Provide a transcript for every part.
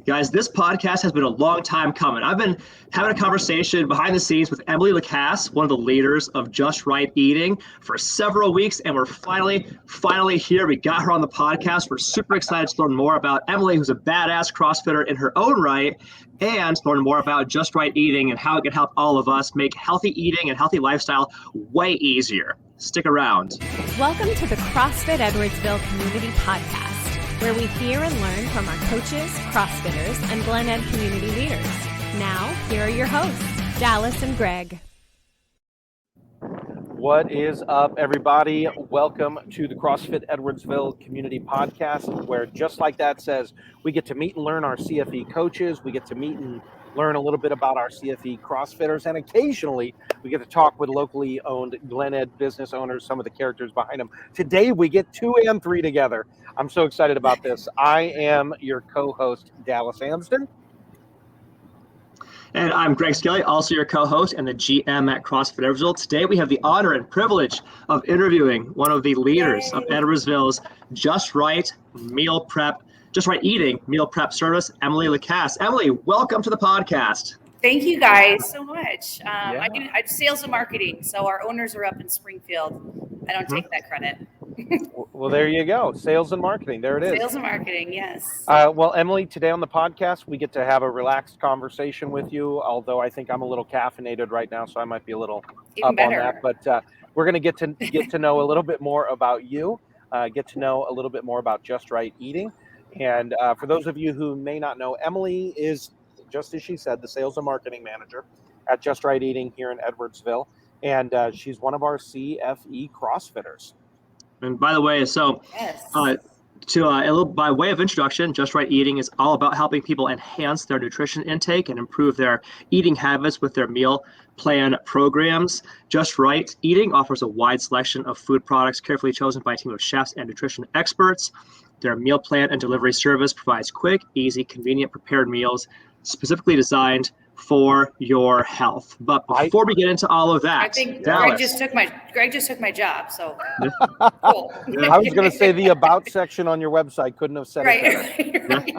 Guys, this podcast has been a long time coming. I've been having a conversation behind the scenes with Emily LaCasse, one of the leaders of Just Right Eating, for several weeks, and we're finally here. We got her on the podcast. We're super excited to learn more about Emily, who's a badass CrossFitter in her own right, and learn more about Just Right Eating and how it can help all of us make healthy eating and healthy lifestyle way easier. Stick around. Welcome to the CrossFit Edwardsville Community Podcast, where we hear and learn from our coaches, CrossFitters, and Glen Ed community leaders. Now, here are your hosts, Dallas and Greg. What is up, everybody? Welcome to the CrossFit Edwardsville Community Podcast, where just like that says, we get to meet and learn our CFE coaches, we get to meet and learn a little bit about our CFE CrossFitters, and occasionally we get to talk with locally owned Glen Ed business owners, some of the characters behind them. Today we get 2 and 3 together. I'm so excited about this. I am your co-host, Dallas Amsden. And I'm Greg Skelly, also your co-host and the GM at CrossFit Edwardsville. Today we have the honor and privilege of interviewing one of the leaders of Edwardsville's Just Right Eating meal prep service, Emily LaCasse. Emily, welcome to the podcast. Thank you guys so much. I do sales and marketing, so our owners are up in Springfield. I don't take that credit. Well, there you go. Sales and marketing. There it is. Sales and marketing, yes. Well, Emily, today on the podcast, we get to have a relaxed conversation with you, although I think I'm a little caffeinated right now, so I might be a little Even up better. on that. But we're going to get to know a little bit more about you, get to know a little bit more about Just Right Eating. And for those of you who may not know, Emily is, just as she said, the sales and marketing manager at Just Right Eating here in Edwardsville. And she's one of our CFE CrossFitters. And by the way, so Yes. by way of introduction, Just Right Eating is all about helping people enhance their nutrition intake and improve their eating habits with their meal plan programs. Just Right Eating offers a wide selection of food products carefully chosen by a team of chefs and nutrition experts. Their meal plan and delivery service provides quick, easy, convenient prepared meals specifically designed for your health. But before we get into all of that, I think Dallas, Greg just took my job, so cool. I was going to say the About section on your website couldn't have said it better. Right.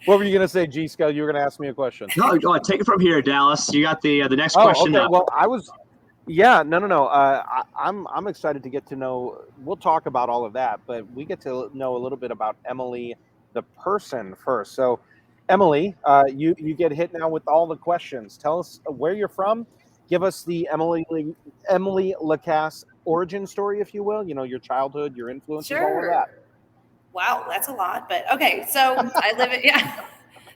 What were you going to say, G. Scale? You were going to ask me a question. No, go on, take it from here, Dallas. You got the next question okay. up. Well, I'm excited to get to know. We'll talk about all of that, but we get to know a little bit about Emily, the person, first. So, Emily, you get hit now with all the questions. Tell us where you're from. Give us the Emily LaCasse origin story, if you will. You know, your childhood, your influences, all of that. Wow, that's a lot. But okay, so I live in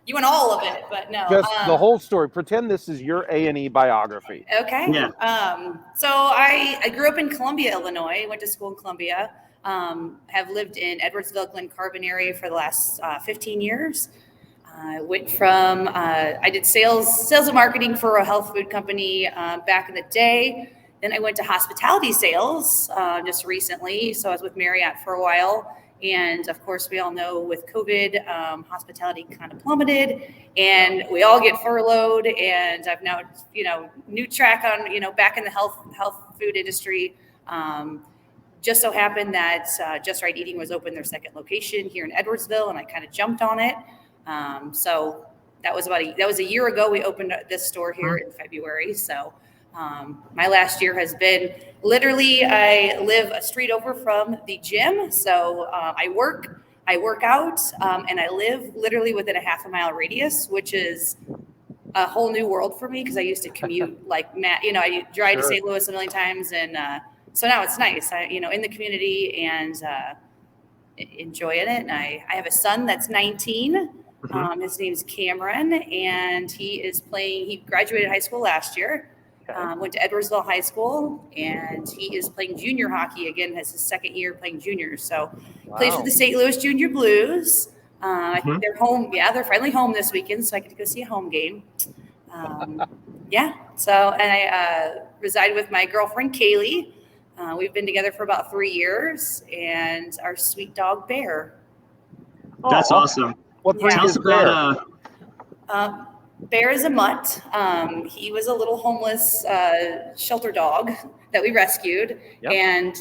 you want all of it, but no. Just the whole story. Pretend this is your A&E biography. Okay. Yeah. So I grew up in Columbia, Illinois. Went to school in Columbia. Have lived in Edwardsville, Glen Carbon area for the last 15 years. I went from I did sales and marketing for a health food company back in the day. Then I went to hospitality sales just recently. So I was with Marriott for a while. And of course, we all know with COVID, hospitality kind of plummeted, and we all get furloughed. And I've now, new track on, back in the health food industry. Just so happened that Just Right Eating was open their second location here in Edwardsville, and I kind of jumped on it. So that was a year ago. We opened this store here in February. So my last year has been literally, I live a street over from the gym. So I work out, and I live literally within a half a mile radius, which is a whole new world for me because I used to commute like Matt. I drive to St. Louis a million times, and so now it's nice. In the community and enjoying it. And I have a son that's 19. His name's Cameron, and he graduated high school last year. Went to Edwardsville High School, and he is playing junior hockey again. Has his second year playing juniors. So plays for the St. Louis Junior Blues. I think they're home. Yeah, they're finally home this weekend, so I get to go see a home game. So, and I reside with my girlfriend Kaylee. We've been together for about 3 years, and our sweet dog Bear. That's awesome. What breed is Bear? Bear is a mutt. He was a little homeless shelter dog that we rescued. Yep. And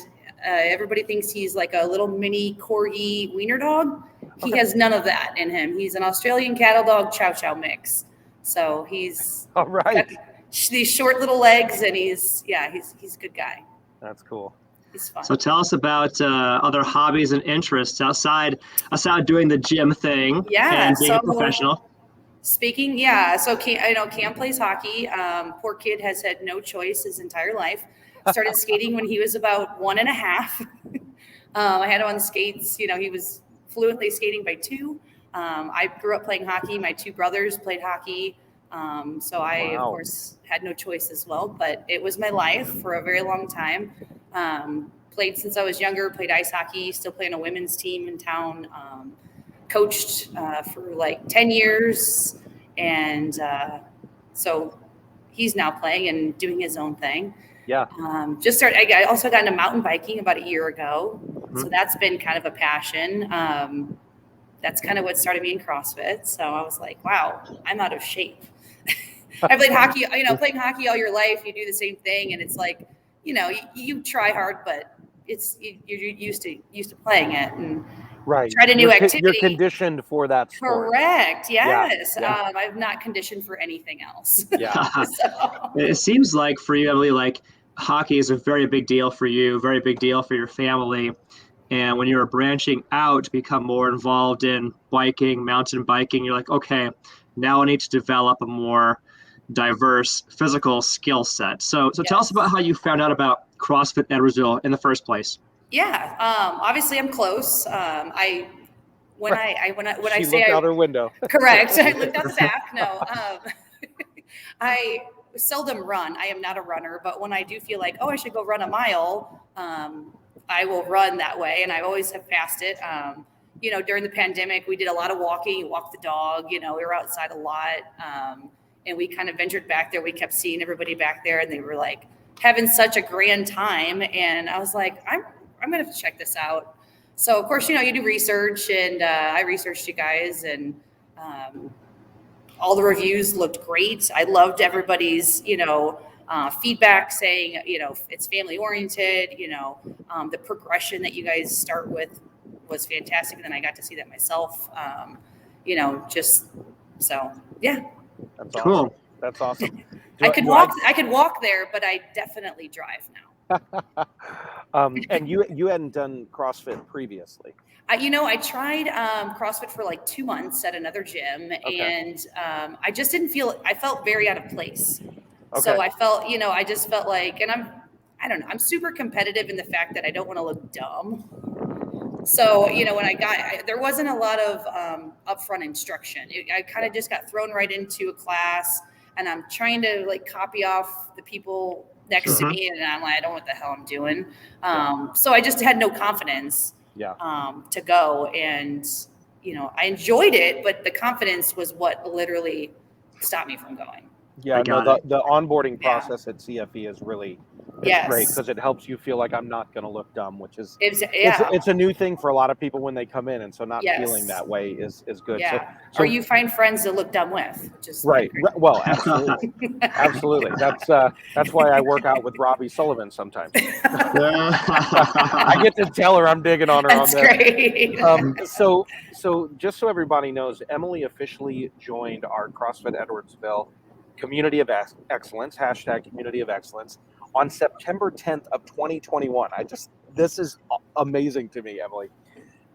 everybody thinks he's like a little mini corgi wiener dog. He has none of that in him. He's an Australian cattle dog chow chow mix. So he's all right. These short little legs, and he's a good guy. That's cool. He's fun. So tell us about other hobbies and interests outside doing the gym thing and being a professional. Speaking, so Cam plays hockey. Poor kid has had no choice his entire life. Started skating when he was about 1.5. I had him on skates. He was fluently skating by 2. I grew up playing hockey. My 2 brothers played hockey. So I, of course, had no choice as well. But it was my life for a very long time. Played since I was younger, played ice hockey, still playing a women's team in town. Coached for like 10 years. And so he's now playing and doing his own thing. Yeah. I also got into mountain biking about a year ago. Mm-hmm. So that's been kind of a passion. That's kind of what started me in CrossFit. So I was like, wow, I'm out of shape. I played hockey, playing hockey all your life, you do the same thing. And it's like, you try hard, but you're used to playing it and right. Try a new activity. You're conditioned for that sport. Correct. Yes. Yeah. I'm not conditioned for anything else. Yeah. So. It seems like for you, Emily, like hockey is a very big deal for you, very big deal for your family. And when you're branching out to become more involved in biking, mountain biking, you're like, okay, now I need to develop a more diverse physical skill set. So Tell us about how you found out about CrossFit Edwardsville in the first place. Yeah. Obviously I'm close. When I looked out her window. Correct. I looked out the back. No. I seldom run. I am not a runner, but when I do feel like, I should go run a mile, I will run that way. And I always have passed it. During the pandemic, we did a lot of walking, walked the dog, we were outside a lot. And we kind of ventured back there. We kept seeing everybody back there and they were like having such a grand time. And I was like, I'm going to have to check this out. So of course, you do research and I researched you guys and all the reviews looked great. I loved everybody's, feedback saying, it's family oriented, the progression that you guys start with was fantastic. And then I got to see that myself, yeah. That's cool. Awesome. That's awesome. I could walk there, but I definitely drive now. And you hadn't done CrossFit previously. I tried CrossFit for like 2 months at another gym, and I just didn't feel. I felt very out of place. Okay. So I felt, I just felt like, and I don't know, I'm super competitive in the fact that I don't want to look dumb. So, when there wasn't a lot of upfront instruction. I kind of just got thrown right into a class, and I'm trying to like copy off the people next to me, and I'm like, I don't know what the hell I'm doing. So I just had no confidence to go, and I enjoyed it, but the confidence was what literally stopped me from going. Yeah, the onboarding process at CFE is really great because it helps you feel like I'm not going to look dumb, which is it's a new thing for a lot of people when they come in, and so not feeling that way is good. Yeah. So, or you find friends to look dumb with, which is right. Well, absolutely, absolutely. That's why I work out with Robbie Sullivan sometimes. I get to tell her I'm digging on her. That's on that. Great. So just so everybody knows, Emily officially joined our CrossFit Edwardsville Community of Excellence, # Community of Excellence, on September 10th of 2021. This is amazing to me, Emily.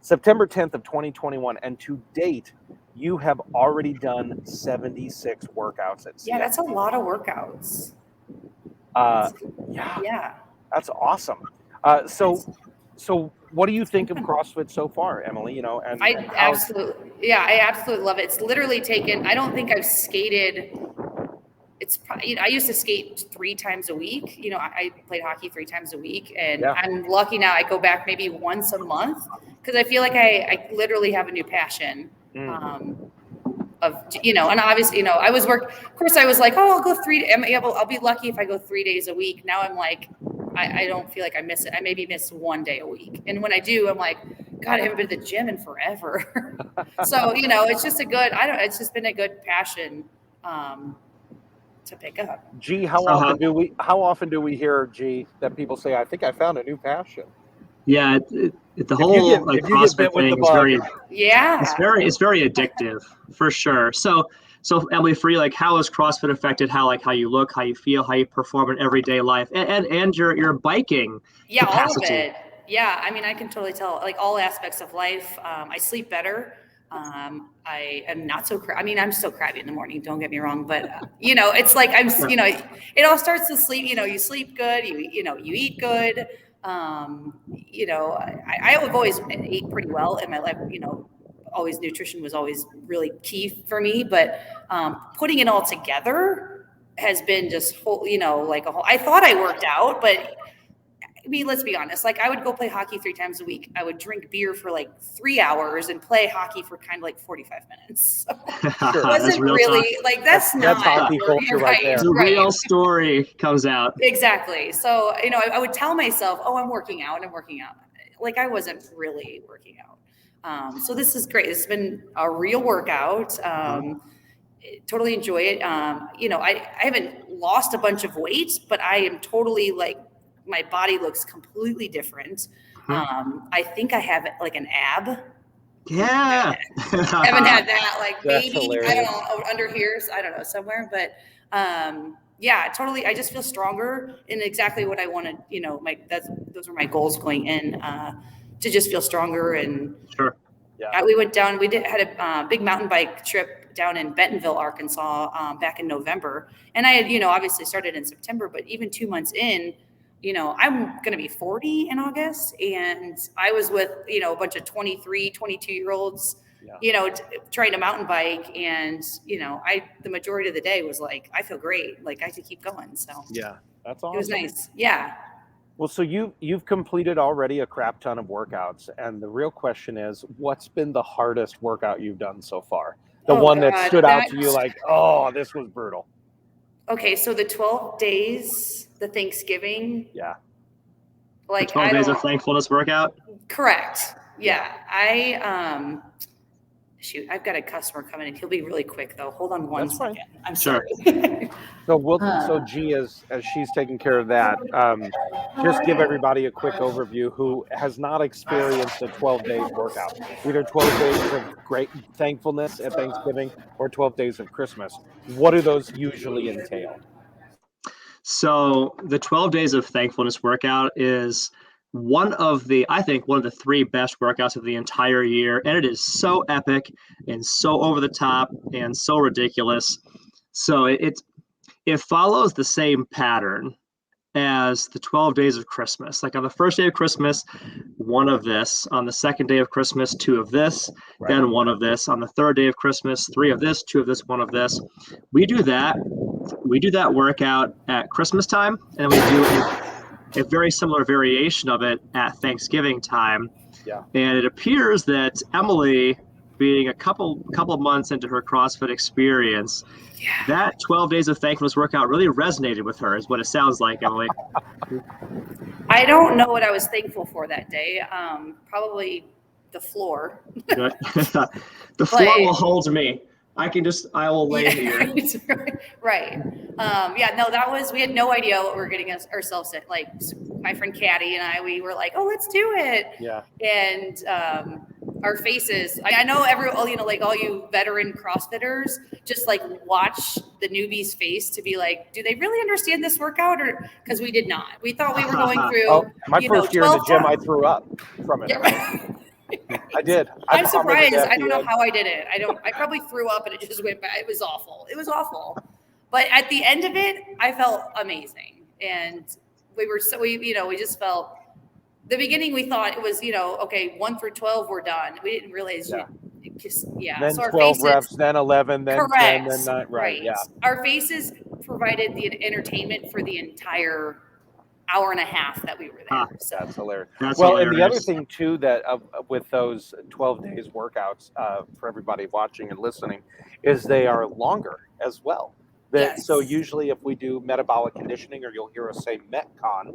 September 10th of 2021, and to date, you have already done 76 workouts at CFE. Yeah, that's a lot of workouts. Yeah. That's awesome. So what do you think of CrossFit so far, Emily? I absolutely love it. It's literally taken, I don't think I've skated. It's probably, I used to skate 3 times a week. I played hockey 3 times a week, and I'm lucky now I go back maybe once a month because I feel like I literally have a new passion. And obviously, I was of course I was like, I'll go 3, I'll be lucky if I go 3 days a week. Now I'm like, I don't feel like I miss it. I maybe miss 1 day a week. And when I do, I'm like, God, I haven't been to the gym in forever. So, it's just it's just been a good passion, to pick up. G, how often do we hear, G, that people say, I think I found a new passion? Yeah, the If whole you like get CrossFit bit with the thing is bug, it's very addictive for sure. So Emily, for you, like how has CrossFit affected how you look, how you feel, how you perform in everyday life, and your biking Yeah, all of capacity? it. Yeah, I mean, I can totally tell, like all aspects of life. I sleep better. I am not so I mean, I'm still crabby in the morning, don't get me wrong, but it's like it all starts to sleep. You sleep good, you eat good. I've always ate pretty well in my life. Always nutrition was always really key for me, but putting it all together has been just like a whole. I thought I worked out, but I mean, let's be honest. Like, I would go play hockey 3 times a week. I would drink beer for like 3 hours and play hockey for kind of like 45 minutes. So it wasn't really like that's not hockey culture right there. The real story comes out. Exactly. So I would tell myself, "Oh, I'm working out, and I'm working out." Like I wasn't really working out. So this is great. It's been a real workout. Totally enjoy it. I haven't lost a bunch of weight, but I am totally like. My body looks completely different. I think I have like an ab. Yeah. Haven't had that like That's maybe, hilarious. I don't know, under here, I don't know, somewhere. But yeah, totally. I just feel stronger in exactly what I wanted. Those were my goals going in, to just feel stronger. And sure. Yeah. We went down, had a big mountain bike trip down in Bentonville, Arkansas, back in November. And I had, obviously started in September, but even 2 months in, I'm going to be 40 in August. And I was with, a bunch of 23, 22-year-olds, trying to mountain bike. And, the majority of the day was like, I feel great. Like I could keep going. So yeah, that's awesome. It was nice. Yeah. Well, so you've completed already a crap ton of workouts. And the real question is, what's been the hardest workout you've done so far? The one that stood out to you like, oh, this was brutal. Okay, so the 12 days, the Thanksgiving. Yeah. Like the 12 days of thankfulness workout? Correct. Yeah. I've got a customer coming in. He'll be really quick though. Hold on one second. I'm sorry. So G, as she's taking care of that, just give everybody a quick overview who has not experienced a 12 days workout, either 12 days of great thankfulness at Thanksgiving or 12 days of Christmas. What do those usually entail? So the 12 days of thankfulness workout is one of the 3 best workouts of the entire year. And it is so epic and so over the top and so ridiculous. So it follows the same pattern as the 12 days of Christmas. Like on the first day of Christmas, 1 of this. On the second day of Christmas, 2 of this. Right. Then 1 of this. On the third day of Christmas, 3 of this, 2 of this, 1 of this. We do that workout at Christmas time, and we do a very similar variation of it at Thanksgiving time. Yeah. And it appears that Emily, being a couple of months into her CrossFit experience, that 12 days of thankfulness workout really resonated with her, is what it sounds like, Emily. I don't know what I was thankful for that day. Probably the floor. The floor will hold me. I will lay here. Right. We had no idea what we were getting ourselves in. Like my friend Caddy and we were like, oh, let's do it. Yeah. And our faces, I know like all you veteran CrossFitters just like watch the newbie's face to be like, do they really understand this workout? Or because we did not. We thought we were going through. My first year in the gym, I threw up from it. Yeah, right. I did. I'm surprised. I don't know how I did it. I probably threw up and it just went back. It was awful. But at the end of it, I felt amazing. And we just felt, the beginning we thought it was, okay, 1 through 12, we're done. We didn't realize Then so 12 reps, then 11, then correct. 10, then 9. Right. Yeah. Our faces provided the entertainment for the entire hour and a half that we were there. So that's hilarious. That's hilarious. And the other thing too that with those 12 days workouts for everybody watching and listening is they are longer as well. Yes. So usually if we do metabolic conditioning, or you'll hear us say Metcon,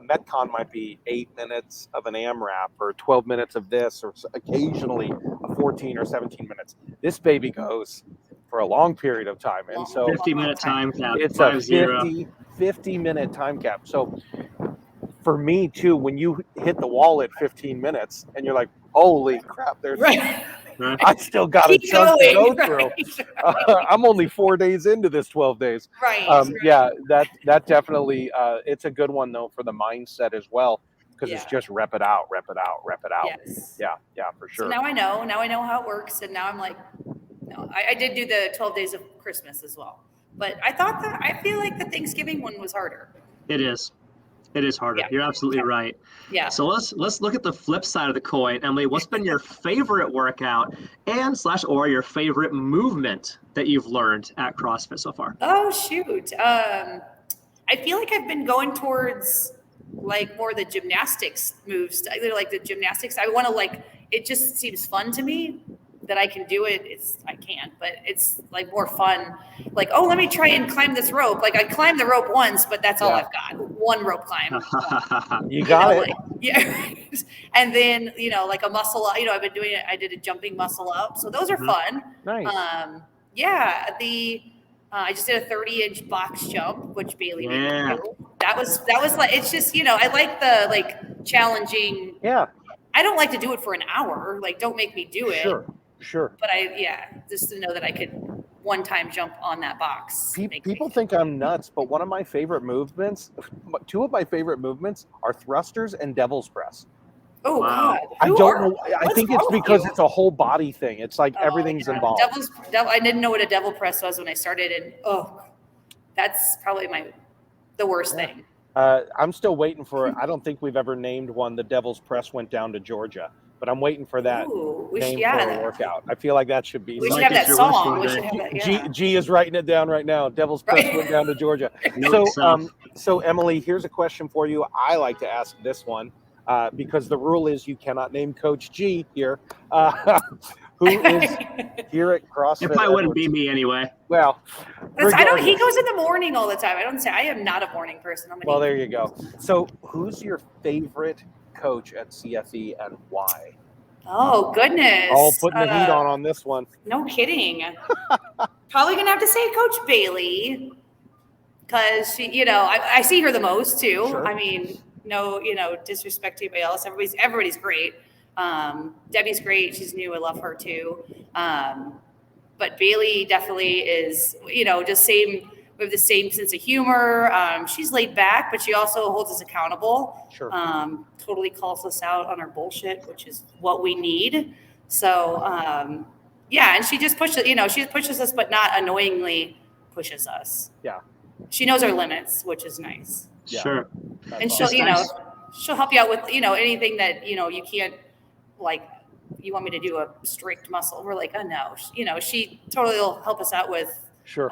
Metcon might be 8 minutes of an AMRAP or 12 minutes of this, or occasionally a 14 or 17 minutes. This baby goes for a long period of time. And so 50-minute time cap. It's a 50-minute time cap. So for me too, when you hit the wall at 15 minutes and you're like, holy crap, there's Right. I still got a Keep chunk to go going, through. right. I'm only 4 days into this 12 days. Right. Yeah, that definitely, it's a good one though for the mindset as well, because it's Yeah. just rep it out. Yes. Yeah, for sure. So now I know how it works, and now I'm like, no, I did do the 12 days of Christmas as well, but I feel like the Thanksgiving one was harder. It is. It is harder. Yeah. You're absolutely right. Yeah. So let's look at the flip side of the coin. Emily, what's been your favorite workout or your favorite movement that you've learned at CrossFit so far? Oh shoot. I feel like I've been going towards like more the gymnastics moves. Either like the gymnastics. I want to like. It just seems fun to me that I can do it. I can't, but it's like more fun. Like, oh, let me try and climb this rope. Like I climbed the rope once, but that's all I've got. One rope climb. You got it. Like, yeah. And then, like a muscle up, I've been doing it. I did a jumping muscle up. So those are fun. Nice. I just did a 30-inch box jump, which Bailey made me do. That was like, it's just, I like the like challenging. Yeah. I don't like to do it for an hour. Like, don't make me do it. Sure. But just to know that I could one-time jump on that box. People think I'm nuts, but one of my favorite movements, two of my favorite movements are thrusters and devil's press. Oh, wow. God. I don't know. I think it's because it's a whole body thing. It's like everything's involved. I didn't know what a devil press was when I started, and that's probably the worst thing. I'm still waiting for. I don't think we've ever named one. The devil's press went down to Georgia, but I'm waiting for that name for a workout. I feel like that should be. We should have that song. We should have that. Yeah. G is writing it down right now. Devil's press went down to Georgia. So Emily, here's a question for you. I like to ask this one. Because the rule is you cannot name Coach G here. Who is here at CrossFit? It probably wouldn't be me anyway. Well, I don't. He goes in the morning all the time. I am not a morning person. Well, there you go. So, who's your favorite coach at CFE and why? Oh goodness! Oh, putting the heat on this one. No kidding. Probably gonna have to say Coach Bailey, because she, I see her the most too. Sure. I mean. No, disrespect to anybody else. Everybody's great. Debbie's great. She's new. I love her too. But Bailey definitely is, just same. We have the same sense of humor. She's laid back, but she also holds us accountable. Sure. Totally calls us out on our bullshit, which is what we need. So, and she just pushes. She pushes us, but not annoyingly pushes us. Yeah. She knows our limits, which is nice. Yeah. Sure. And she'll, she'll help you out with, anything that, you can't, like, you want me to do a strict muscle. We're like, oh no, she totally will help us out with. Sure.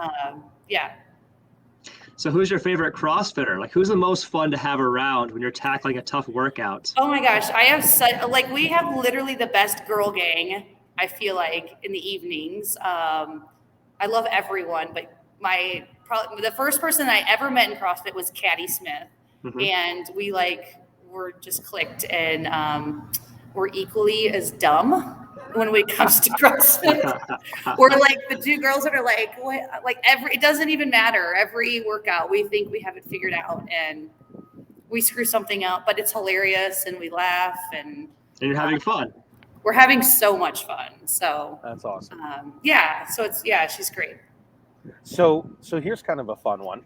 So who's your favorite CrossFitter? Like, who's the most fun to have around when you're tackling a tough workout? Oh my gosh. I have we have literally the best girl gang, I feel like, in the evenings. I love everyone, but probably the first person I ever met in CrossFit was Caddy Smith. Mm-hmm. And we were just clicked, and we're equally as dumb when it comes to CrossFit. We're like the two girls that are like, what? Like it doesn't even matter. Every workout, we think we have it figured out, and we screw something up, but it's hilarious, and we laugh, and you're having fun. We're having so much fun. So that's awesome. So she's great. So here's kind of a fun one.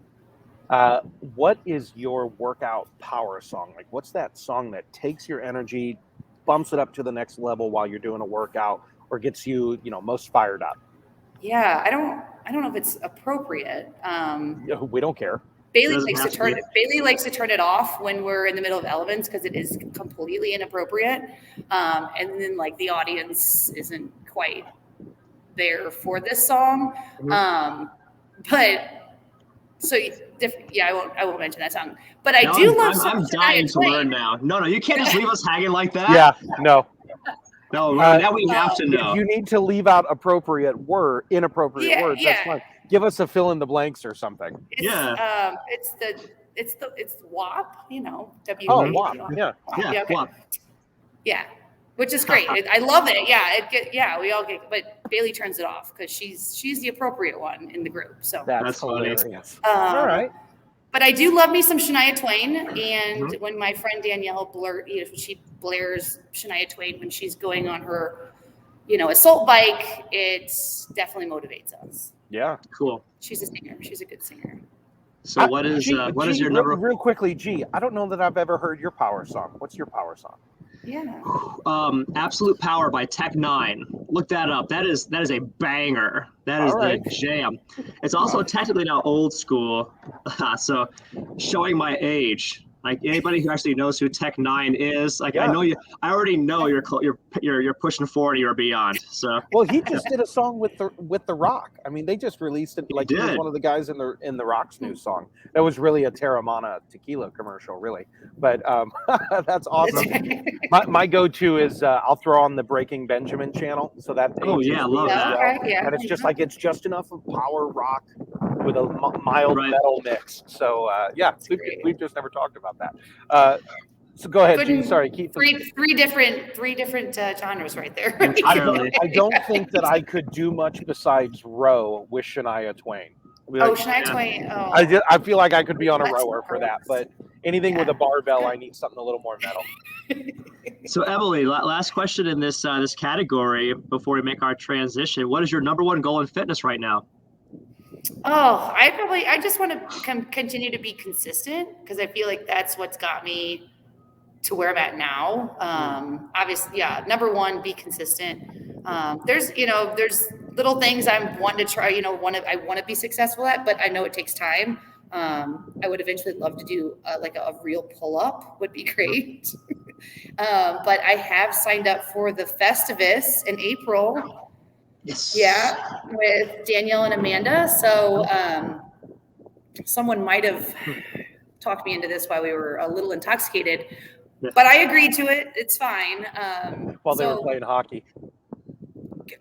What is your workout power song? Like, what's that song that takes your energy, bumps it up to the next level while you're doing a workout, or gets you, most fired up? Yeah, I don't know if it's appropriate. We don't care. Bailey likes to turn it off when we're in the middle of elements because it is completely inappropriate. And then the audience isn't quite there for this song. I won't mention that song, but I do love songs. I'm dying to learn now. No, you can't just leave us hanging like that. Yeah, no, now we have to know. If you need to leave out inappropriate words, that's fine. Give us a fill in the blanks or something. It's WAP, W. Oh, WAP, yeah, WAP. Yeah, which is great. I love it. Yeah, we all get, but Bailey turns it off because she's the appropriate one in the group. So that's hilarious. All right. But I do love me some Shania Twain, and when my friend Danielle she blares Shania Twain when she's going on her, assault bike, it definitely motivates us. Yeah, Cool. She's a singer. She's a good singer. So what is your number? Real quickly, G, I don't know that I've ever heard your power song. What's your power song? Yeah. Absolute Power by Tech 9. Look that up. That is a banger. That is the jam. It's also technically now old school. So showing my age. Like anybody who actually knows who Tech 9 is, I know you. I already know you're pushing 40 or beyond. So well, he just did a song with the Rock. I mean, they just released it. Like he was one of the guys in the Rock's new song. That was really a Terramana tequila commercial, really. But that's awesome. My go-to is I'll throw on the Breaking Benjamin channel. So that love that. Okay, yeah. And it's just like it's just enough of power rock with a mild metal mix. So we've just never talked about that. So go ahead, G. Sorry, keep three different genres right there. I don't think that I could do much besides row with Shania Twain. Shania Twain. Oh. I feel like I could be on a rower for that, but anything with a barbell, I need something a little more metal. So Emily, last question in this category before we make our transition. What is your number one goal in fitness right now? Oh, I just want to continue to be consistent because I feel like that's what's got me to where I'm at now. Obviously, number one, be consistent. There's little things I'm wanting to try, I want to be successful at, but I know it takes time. I would eventually love to do like a real pull-up would be great. But I have signed up for the Festivus in April. Yes. Yeah, with Danielle and Amanda. So someone might have talked me into this while we were a little intoxicated, but I agreed to it. It's fine. While they were playing hockey.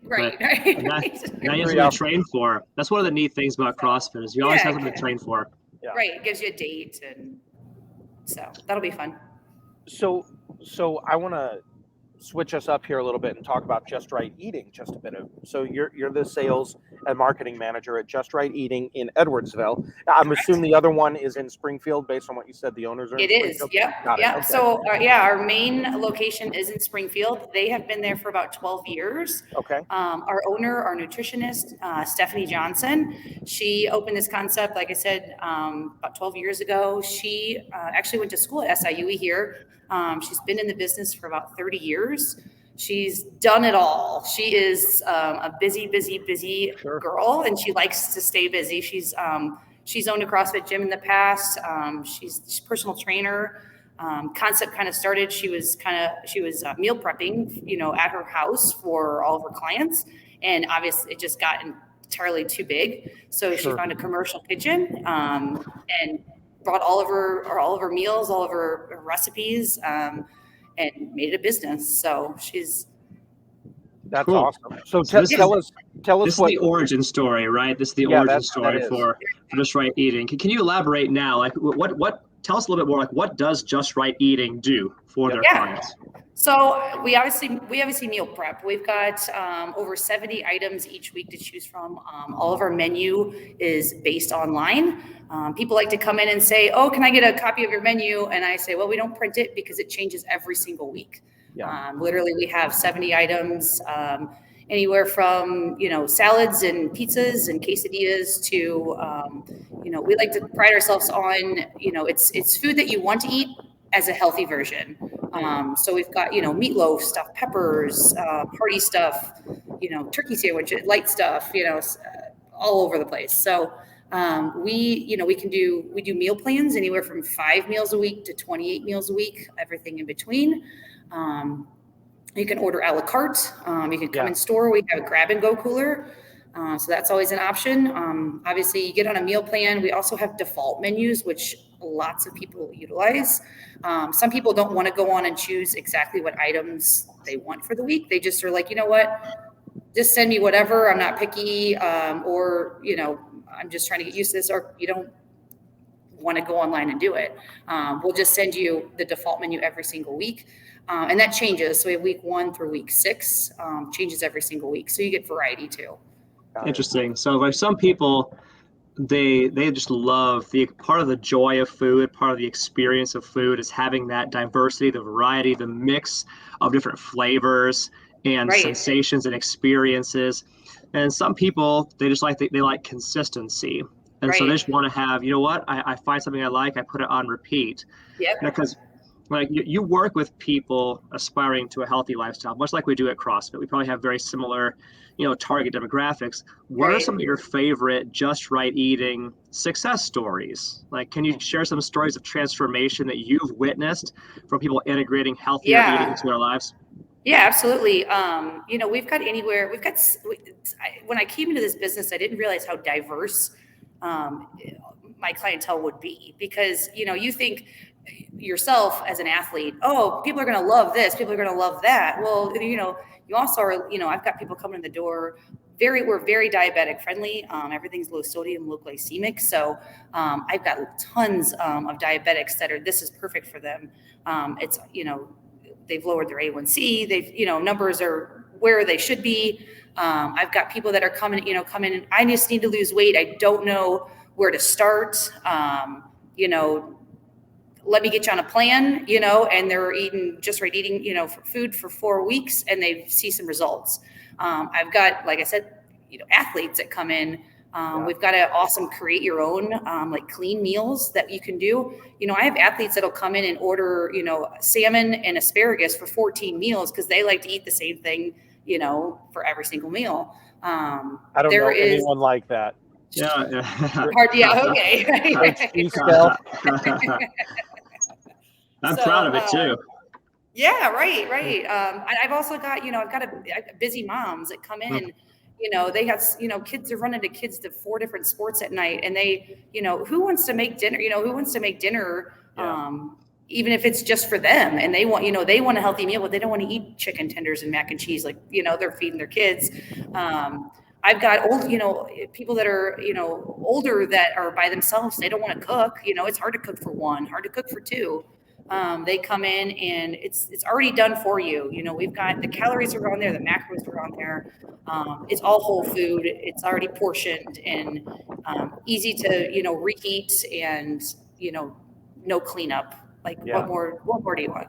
Right. Now you have something to train for. That's one of the neat things about CrossFit is you always have something to train for. Yeah. Right. It gives you a date, and so that'll be fun. So I want to switch us up here a little bit and talk about Just Right Eating just a bit. So you're the sales and marketing manager at Just Right Eating in Edwardsville. I'm assuming the other one is in Springfield based on what you said. The owners are in Springfield? Yep. Okay. So our main location is in Springfield. They have been there for about 12 years. Okay. Our owner, our nutritionist, Stephanie Johnson, she opened this concept, like I said, about 12 years ago. She actually went to school at SIUE here. She's been in the business for about 30 years. She's done it all. She is a busy girl, and she likes to stay busy. She's owned a CrossFit gym in the past. She's a personal trainer. Concept kind of started. She was meal prepping, at her house for all of her clients, and obviously it just got entirely too big. So she found a commercial kitchen and brought all of her meals, all of her recipes, and made it a business. So that's cool. Awesome. So tell us this what is the origin story, right? This is the origin story for Just Right Eating. Can you elaborate now? Like what tell us a little bit more, like what does Just Right Eating do for their clients? So we obviously meal prep. We've got over 70 items each week to choose from. All of our menu is based online. People like to come in and say, "Oh, can I get a copy of your menu?" And I say, "Well, we don't print it because it changes every single week." Yeah. Literally, we have 70 items, anywhere from salads and pizzas and quesadillas to we like to pride ourselves on it's food that you want to eat as a healthy version. So we've got, meatloaf, stuffed peppers, hearty stuff, turkey sandwich, light stuff, all over the place. So we do meal plans anywhere from 5 meals a week to 28 meals a week, everything in between. You can order a la carte. You can come in store. We have a grab and go cooler. So that's always an option. Obviously, you get on a meal plan. We also have default menus, which lots of people utilize. Some people don't want to go on and choose exactly what items they want for the week. They just are like, you know what, just send me whatever. I'm not picky, or, I'm just trying to get used to this, or you don't want to go online and do it. We'll just send you the default menu every single week. And that changes. So we have week 1 through week 6, changes every single week. So you get variety too. Interesting. So like some people, they just love the part of the joy of food, part of the experience of food is having that diversity, the variety, the mix of different flavors and Right. sensations and experiences. And some people, they just like they like consistency. And so they Right. just want to have, you know what, I find something I like, I put it on repeat. Yep. Because like you work with people aspiring to a healthy lifestyle, much like we do at CrossFit. We probably have very similar, target demographics. What are Right. some of your favorite just right eating success stories? Like, can you share some stories of transformation that you've witnessed from people integrating healthier Yeah. eating into their lives? Yeah, absolutely. When I came into this business, I didn't realize how diverse my clientele would be, because, you think yourself as an athlete, oh, people are going to love this, people are going to love that. Well, you also are, I've got people coming in the door. We're very diabetic friendly. Everything's low sodium, low glycemic. So I've got tons of diabetics this is perfect for them. It's, they've lowered their A1C. They've, numbers are where they should be. I've got people that are coming in. I just need to lose weight. I don't know where to start. Let me get you on a plan, and they're eating food for 4 weeks and they see some results. I've got, like I said, athletes that come in. We've got an awesome create your own, like clean meals that you can do. I have athletes that'll come in and order, salmon and asparagus for 14 meals because they like to eat the same thing, for every single meal. I don't know anyone like that. Yeah. Hard, yeah, okay. I'm proud of it too. Yeah, right. I've also got, I've got busy moms that come in and, they got, kids are running kids to 4 different sports at night, and they, who wants to make dinner, even if it's just for them, and they want, they want a healthy meal, but they don't want to eat chicken tenders and mac and cheese, like, they're feeding their kids. I've got old, people that are, older that are by themselves. They don't want to cook. It's hard to cook for 1, hard to cook for 2. They come in and it's already done for you. We've got the calories are on there, the macros are on there. It's all whole food. It's already portioned and easy to, reheat and, no cleanup. Like what more do you want?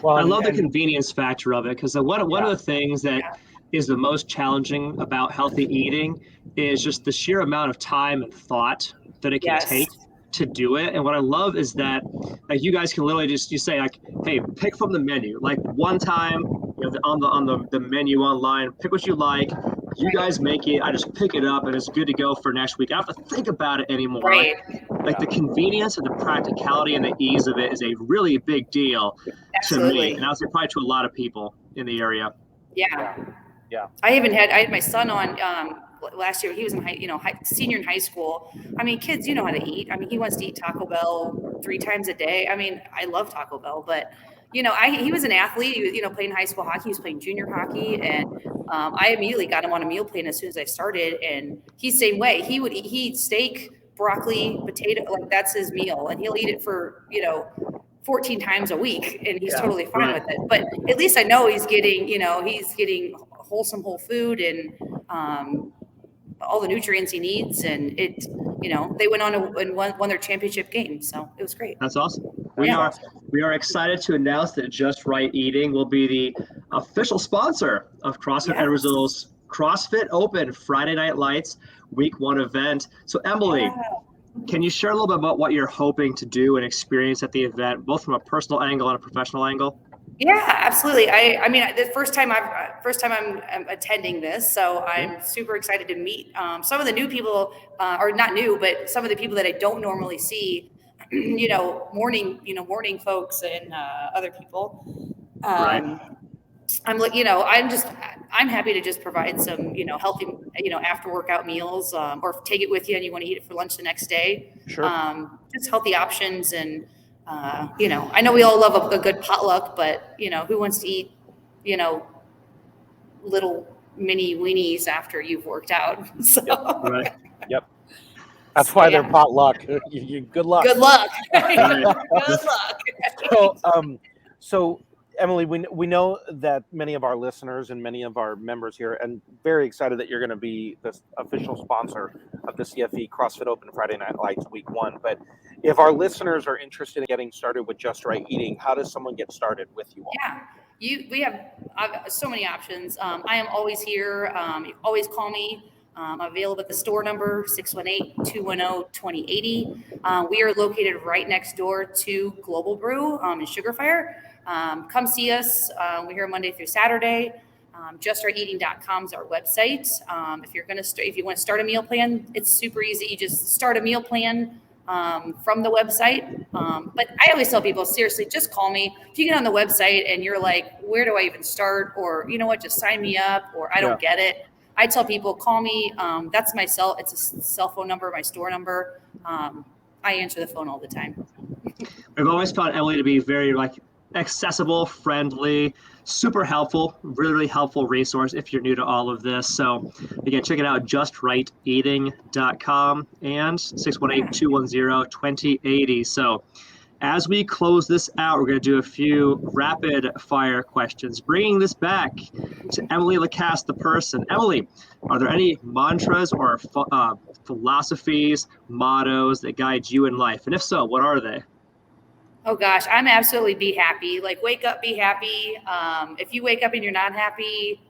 Well, I love the convenience factor of it, because one of the things that is the most challenging about healthy eating is just the sheer amount of time and thought that it can take to do it. And what I love is that, like, you guys can literally you say, like, hey, pick from the menu. Like, one time, on the menu online, pick what you like. You guys make it. I just pick it up and it's good to go for next week. I don't have to think about it anymore. Right. Like the convenience and the practicality and the ease of it is a really big deal to me, and I would say probably to a lot of people in the area. Yeah. I had my son on last year. He was in senior in high school. I mean, kids, how to eat. I mean, he wants to eat Taco Bell 3 times a day. I mean, I love Taco Bell, but he was an athlete. He was, playing high school hockey. He was playing junior hockey, and I immediately got him on a meal plan as soon as I started. And he's the same way. He'd eat steak, broccoli, potato, like that's his meal, and he'll eat it for 14 times a week, and he's totally fine with it. But at least I know he's getting wholesome whole food and all the nutrients he needs, and it they went on and won their championship game, so it was great. That's awesome. We are excited to announce that Just Right Eating will be the official sponsor of CrossFit Edwardsville's CrossFit Open Friday Night Lights Week 1 event. So Emily, can you share a little bit about what you're hoping to do and experience at the event, both from a personal angle and a professional angle? Yeah, absolutely. I mean, the first time I'm attending this, so I'm super excited to meet some of the new people, or not new, but some of the people that I don't normally see. Morning folks and other people. I'm happy to just provide some, healthy, after workout meals, or take it with you and you want to eat it for lunch the next day. Sure. Just healthy options. And, I know we all love a good potluck, but, who wants to eat, little mini weenies after you've worked out? So. Yep. That's why they're potluck. You good luck. Good luck. Good luck. So Emily, we know that many of our listeners and many of our members here, and very excited that you're going to be the official sponsor of the CFE CrossFit Open Friday Night Lights Week 1. But if our listeners are interested in getting started with Just Right Eating, how does someone get started with you all? Yeah, we have so many options. I am always here. You always call me. I'm available at the store number 618-210-2080. We are located right next door to Global Brew in Sugar Fire. Come see us. We're here Monday through Saturday. JustRightEating.com is our website. If you want to start a meal plan, it's super easy. You just start a meal plan from the website. But I always tell people, seriously, just call me. If you get on the website and you're like, where do I even start? Or you know what, just sign me up, or I don't get it. I tell people, call me. That's my it's a cell phone number, my store number. I answer the phone all the time. We've always found Emily to be very accessible, friendly, super helpful, really helpful resource if you're new to all of this. So again, check it out, justrighteating.com and 618-210-2080. So as we close this out, we're going to do a few rapid fire questions, bringing this back to Emily LaCasse, the person. Emily, are there any mantras or philosophies, mottos that guide you in life? And if so, what are they? Oh gosh, I'm absolutely be happy. Like, wake up, be happy. If you wake up and you're not happy,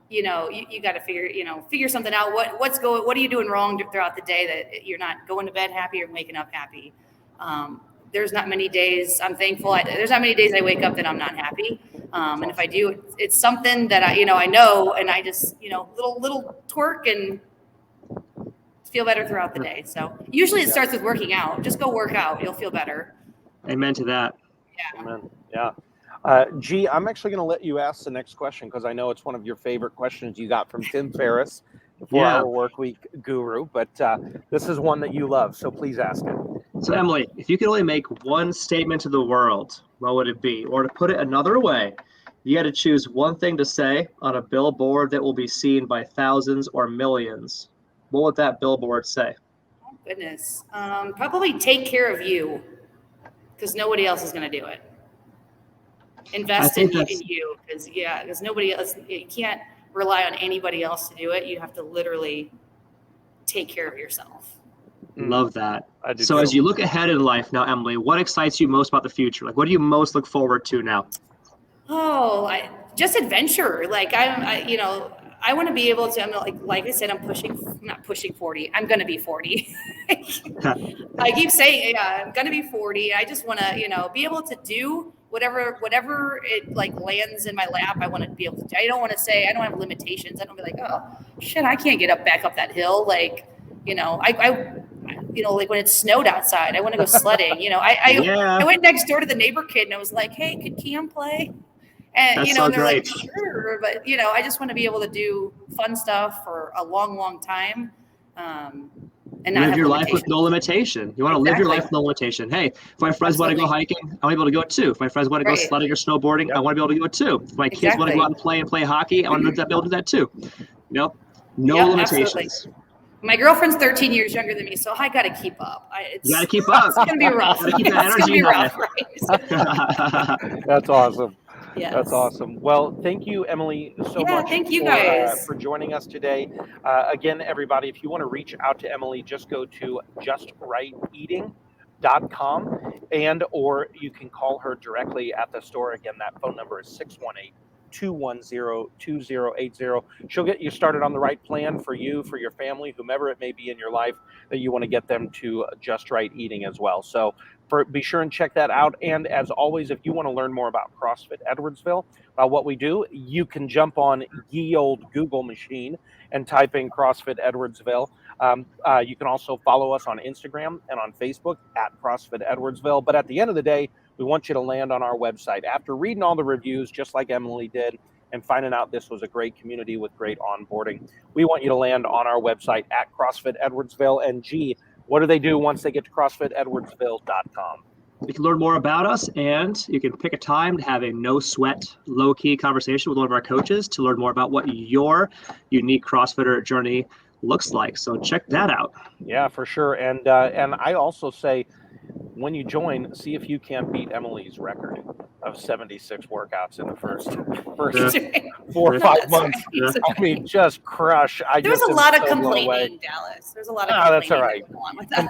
you got to figure something out. What are you doing wrong throughout the day that you're not going to bed happy or waking up happy? There's not many days, I'm thankful. There's not many days I wake up that I'm not happy. And if I do, it's something that I know, and I just, little twerk and feel better throughout the day. So usually it starts with working out. Just go work out. You'll feel better. Amen to that. Yeah. Amen. Yeah. G, I'm actually going to let you ask the next question because I know it's one of your favorite questions you got from Tim Ferriss, the 4-Hour Workweek guru. But this is one that you love, so please ask it. So Emily, if you could only make one statement to the world, what would it be? Or to put it another way, you got to choose one thing to say on a billboard that will be seen by thousands or millions. What would that billboard say? Oh, goodness. Probably take care of you, because nobody else is going to do it. Invest in you, because nobody else, you can't rely on anybody else to do it. You have to literally take care of yourself. Love that. I do so too. As you look ahead in life now, Emily, what excites you most about the future? Like, what do you most look forward to now? Oh, just adventure. Like I want to be able to, like I said, I'm not pushing 40. I'm going to be 40. I keep saying, I'm going to be 40. I just want to, be able to do whatever it lands in my lap. I want to be able to, I don't want to say, I don't have limitations. I don't be like, oh shit, I can't get back up that hill. Like, like when it snowed outside, I want to go sledding. I went next door to the neighbor kid and I was like, hey, could Cam play? And, That's and so they're great. like, sure. But, I just want to be able to do fun stuff for a long, long time. And not live have your life with limitations. no limitation. You want to live your life with no limitation. Hey, if my friends want to go hiking, I'm able to go it too. If my friends want to go sledding or snowboarding, I want to be able to go it too. If my kids want to go out and play hockey, I want to be able to do that too. No limitations. Absolutely. My girlfriend's 13 years younger than me, so I got to keep up. You got to keep up. It's going to be rough. Keep that energy Right? That's awesome. Yes. That's awesome. Well, thank you, Emily, so much thank you guys for joining us today. Again, everybody, if you want to reach out to Emily, just go to justrighteating.com or you can call her directly at the store. Again, that phone number is 618-210-2080. She'll get you started on the right plan for you, for your family, whomever it may be in your life that you want to get them to Just Right Eating as well. So be sure and check that out. And as always, if you want to learn more about CrossFit Edwardsville, about what we do, you can jump on ye old Google machine and type in CrossFit Edwardsville. You can also follow us on Instagram and on Facebook at CrossFit Edwardsville. But at the end of the day, we want you to land on our website. After reading all the reviews, just like Emily did, and finding out this was a great community with great onboarding, we want you to land on our website at CrossFit Edwardsville. And G, what do they do once they get to CrossFitEdwardsville.com? You can learn more about us, and you can pick a time to have a no-sweat, low-key conversation with one of our coaches to learn more about what your unique CrossFitter journey looks like. So check that out. Yeah, for sure. And I also say, when you join, see if you can't beat Emily's record of 76 workouts in the first Yeah. 4 or Yeah. 5 That's months. right. I mean, just crush. There was just a am lot of so blown away. complaining, Dallas. There's a lot of That's all complaining right. that would go on with that.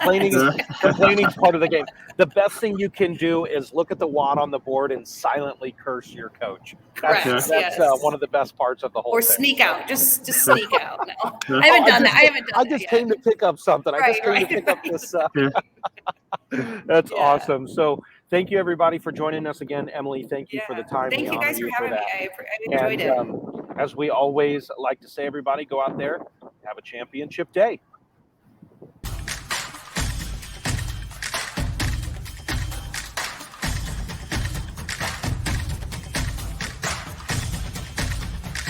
Complaining is part of the game. The best thing you can do is look at the wad on the board and silently curse your coach. Correct. That's Yes. one of the best parts of the whole Or thing. sneak out. Just sneak out. No, Yeah. I haven't done that. I haven't done I that just yet. came to pick up something. I just came Right, to pick up this. Yeah. That's Yeah. awesome. So thank you everybody for joining us again. Emily, thank you for the time. Thank We you honor guys for having me. that. I enjoyed it. As we always like to say, everybody go out there, have a championship day.